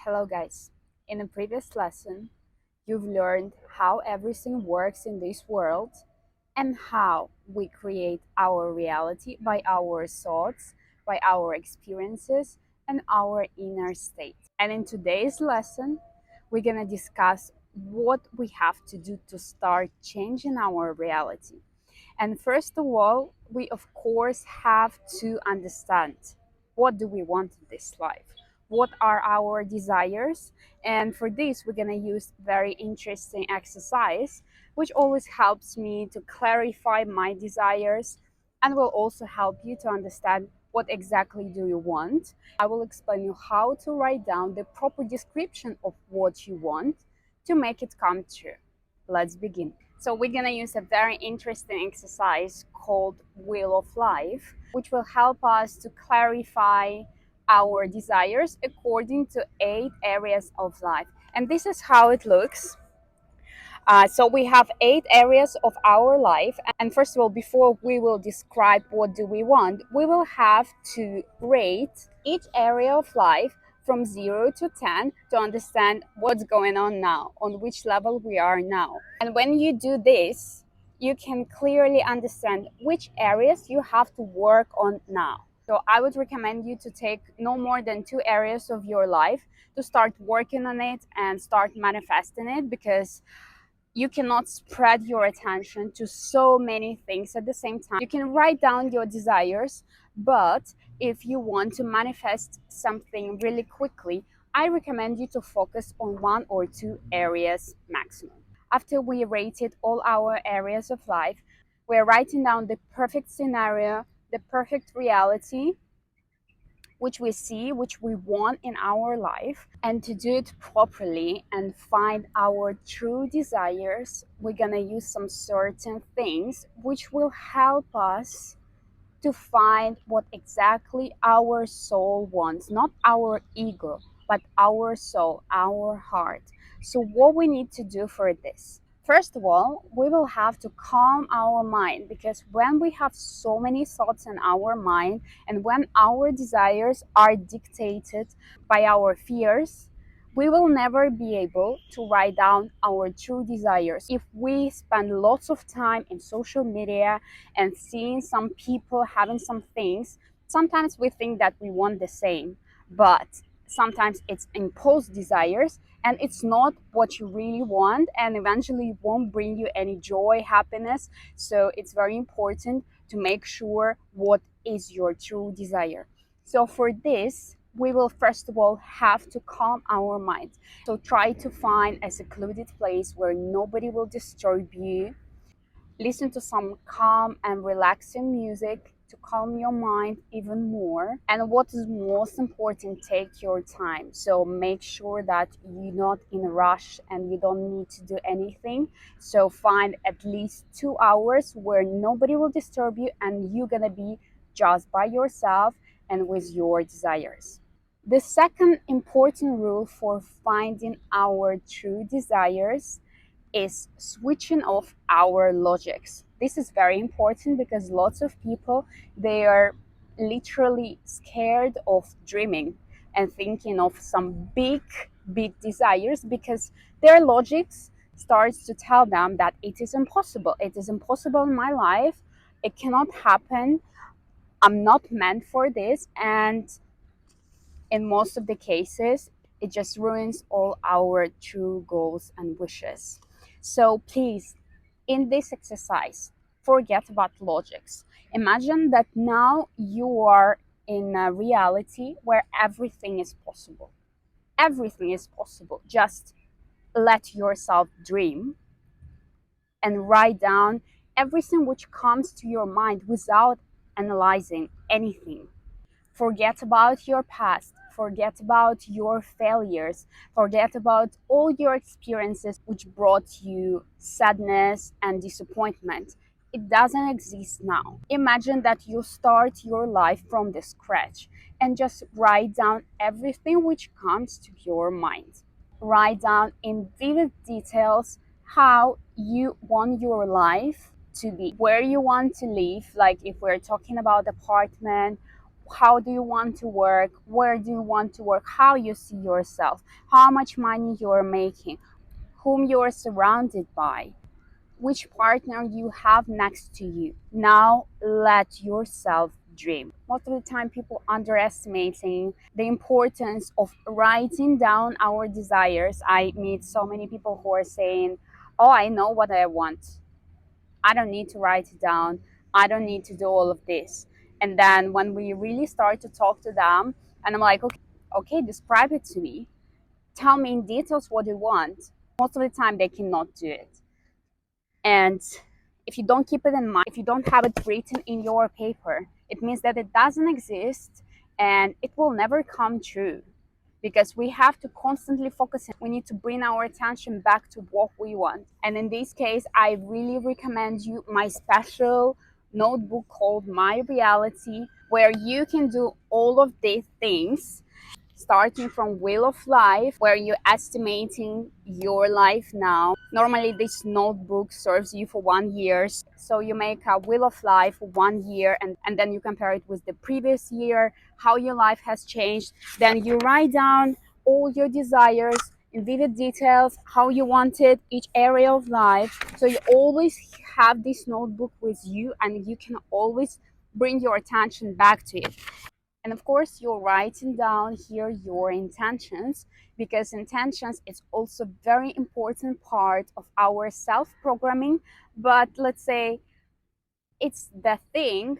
Hello guys. In a previous lesson, you've learned how everything works in this world and how we create our reality by our thoughts, by our experiences, and our inner state. And in today's lesson, we're going to discuss what we have to do to start changing our reality. And first of all, we of course have to understand what do we want in this life? What are our desires? And for this, we're gonna use very interesting exercise, which always helps me to clarify my desires and will also help you to understand what exactly do you want. I will explain you how to write down the proper description of what you want to make it come true. Let's begin. So we're gonna use a very interesting exercise called Wheel of Life, which will help us to clarify our desires according to 8 areas of life. And this is how it looks. So we have 8 areas of our life. And first of all, before we will describe what do we want, we will have to rate each area of life from 0 to 10 to understand what's going on now, on which level we are now. And when you do this, you can clearly understand which areas you have to work on now. So I would recommend you to take no more than 2 areas of your life to start working on it and start manifesting it, because you cannot spread your attention to so many things at the same time. You can write down your desires, but if you want to manifest something really quickly, I recommend you to focus on 1 or 2 areas maximum. After we rated all our areas of life, we're writing down the perfect scenario, the perfect reality, which we see, which we want in our life. And to do it properly and find our true desires, we're gonna use some certain things which will help us to find what exactly our soul wants, not our ego, but our soul, our heart. So, what we need to do for this? First of all, we will have to calm our mind, because when we have so many thoughts in our mind and when our desires are dictated by our fears, we will never be able to write down our true desires. If we spend lots of time in social media and seeing some people having some things, sometimes we think that we want the same, but sometimes it's impulse desires and it's not what you really want, and eventually it won't bring you any joy, happiness. So it's very important to make sure what is your true desire. So for this, we will first of all have to calm our mind. So try to find a secluded place where nobody will disturb you. Listen to some calm and relaxing music to calm your mind even more. And what is most important, take your time. So make sure that you're not in a rush and you don't need to do anything. So find at least 2 hours where nobody will disturb you and you're gonna be just by yourself and with your desires. The second important rule for finding our true desires is switching off our logics. This is very important because lots of people, they are literally scared of dreaming and thinking of some big desires, because their logics starts to tell them that it is impossible. It is impossible in my life. It cannot happen. I'm not meant for this. And in most of the cases, it just ruins all our true goals and wishes. So please, in this exercise, forget about logics. Imagine that now you are in a reality where everything is possible. Everything is possible. Just let yourself dream and write down everything which comes to your mind without analyzing anything. Forget about your past, forget about your failures, forget about all your experiences which brought you sadness and disappointment. It doesn't exist now. Imagine that you start your life from the scratch and just write down everything which comes to your mind. Write down in vivid details how you want your life to be, where you want to live, like if we're talking about apartment How do you want to work? Where do you want to work? How you see yourself? How much money you're making? Whom you're surrounded by? Which partner you have next to you? Now let yourself dream. Most of the time people underestimating the importance of writing down our desires. I meet so many people who are saying, oh, I know what I want, I don't need to write it down, I don't need to do all of this. And then when we really start to talk to them, and I'm like, okay, describe it to me, tell me in details what you want, most of the time they cannot do it. And if you don't keep it in mind, if you don't have it written in your paper, it means that it doesn't exist and it will never come true, because we have to constantly focus. We need to bring our attention back to what we want. And in this case, I really recommend you my special notebook called My Reality, where you can do all of these things, starting from Wheel of Life, where you're estimating your life now. Normally this notebook serves you for 1 year, so you make a Wheel of Life for 1 year, and then you compare it with the previous year, how your life has changed. Then you write down all your desires in vivid details, how you want it, each area of life, so you always have this notebook with you and you can always bring your attention back to it. And of course, you're writing down here your intentions, because intentions is also very important part of our self-programming. But let's say it's the thing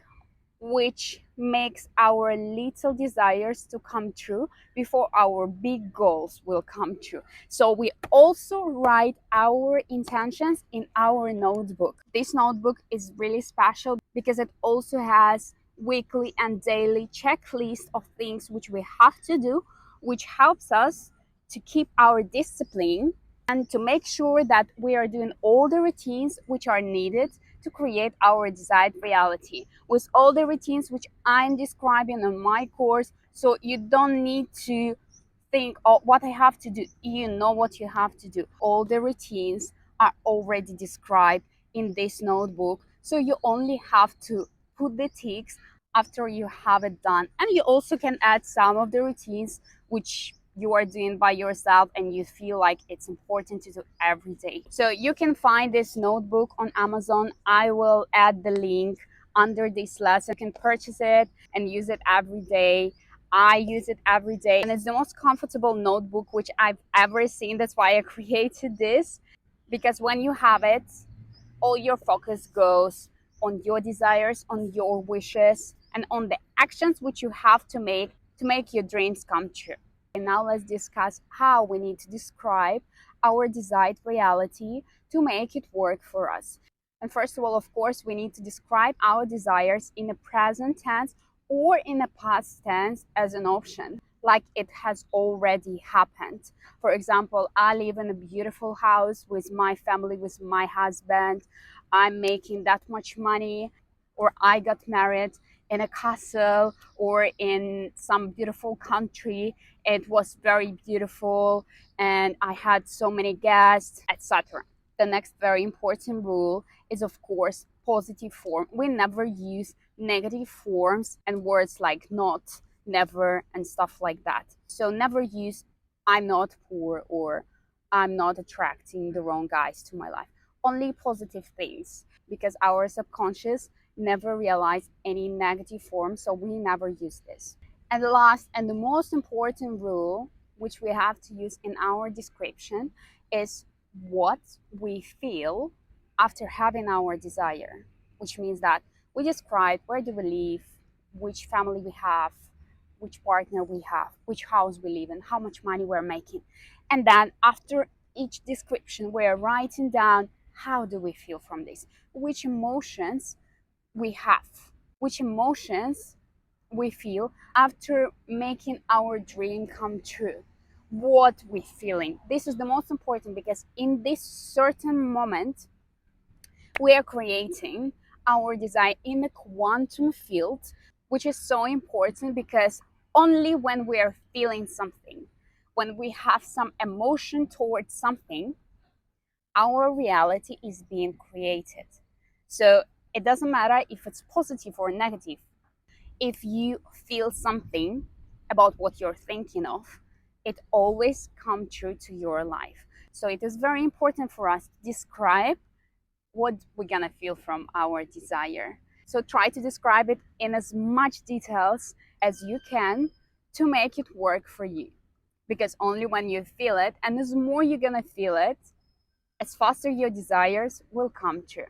which makes our little desires to come true before our big goals will come true. So we also write our intentions in our notebook. This notebook is really special because it also has weekly and daily checklist of things which we have to do, which helps us to keep our discipline and to make sure that we are doing all the routines which are needed to create our desired reality, with all the routines which I'm describing on my course. So you don't need to think, oh, what I have to do. You know what you have to do. All the routines are already described in this notebook. So you only have to put the ticks after you have it done. And you also can add some of the routines which you are doing by yourself and you feel like it's important to do every day. So you can find this notebook on Amazon. I will add the link under this lesson. You can purchase it and use it every day. I use it every day and it's the most comfortable notebook which I've ever seen. That's why I created this, because when you have it, all your focus goes on your desires, on your wishes, and on the actions which you have to make your dreams come true. And now let's discuss how we need to describe our desired reality to make it work for us. And first of all, of course, we need to describe our desires in the present tense or in the past tense as an option, like it has already happened. For example, I live in a beautiful house with my family, with my husband. I'm making that much money. Or I got married in a castle or in some beautiful country. It was very beautiful and I had so many guests, etc. The next very important rule is, of course, positive form. We never use negative forms and words like not, never, and stuff like that. So never use I'm not poor or I'm not attracting the wrong guys to my life. Only positive things, because our subconscious never realize any negative form, so we never use this. And the last and the most important rule which we have to use in our description is what we feel after having our desire, which means that we describe where do we live, which family we have, which partner we have, which house we live in, how much money we're making. And then after each description, we're writing down how do we feel from this, which emotions we have, which emotions we feel after making our dream come true, what we're feeling. This is the most important, because in this certain moment we are creating our design in the quantum field, which is so important, because only when we are feeling something, when we have some emotion towards something, our reality is being created. So it doesn't matter if it's positive or negative. if you feel something about what you're thinking of, it always comes true to your life. So it is very important for us to describe what we're gonna feel from our desire. So try to describe it in as much details as you can to make it work for you. Because only when you feel it, and as more you're gonna feel it, as faster your desires will come true.